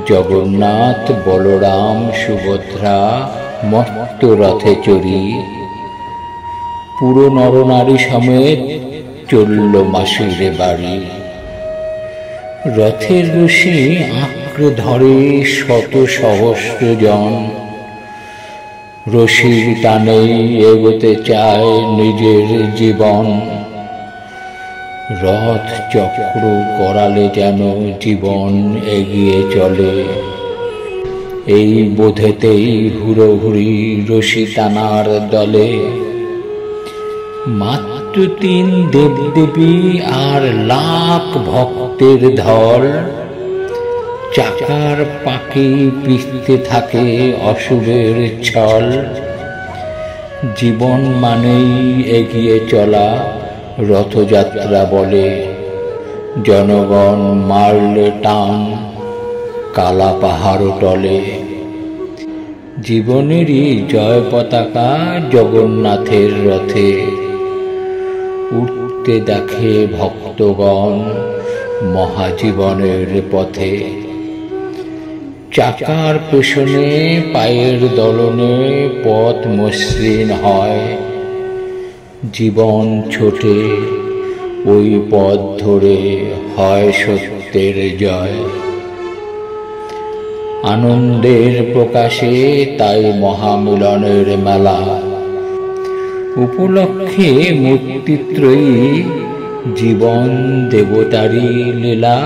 জগন্নাথ বলরাম সুভদ্রা মর্ত রথে চড়ি পুরো নরনারী সমেত চলল মাসির বাড়ি। রথের রশি আঁকড়ে ধরে শত সহস্র জন, রশির টানেই এগোতে চায় নিজের জীবন। রথ চক্র করালে যেন জীবন এগিয়ে চলে, এই বোধেতেই হুড়োহুড়ি রশি টানার দলে। মাত্র 3 দেবদেবী আর লাখ ভক্তের ঢল, চাকার পাকে পিষতে থাকে অশুভের ছল। জীবন মানেই এগিয়ে চলা রথযাত্রা বলে, জনগণ মারলে টান কালা পাহাড় টলে। জীবনেরই জয় পতাকা জগন্নাথের রথে, উঠতে দেখে ভক্তগণ মহাজীবনের পথে। চাকার পেছনে পায়ের দলনে পথ মসৃণ হয়, জীবন ছোটে ওই পথ ধরে হয় সত্যের জয়। আনন্দের প্রকাশে তাই মহামিলনের মেলা, উপলক্ষে মূর্তিত্রয়ী জীবন দেবতারই লীলা।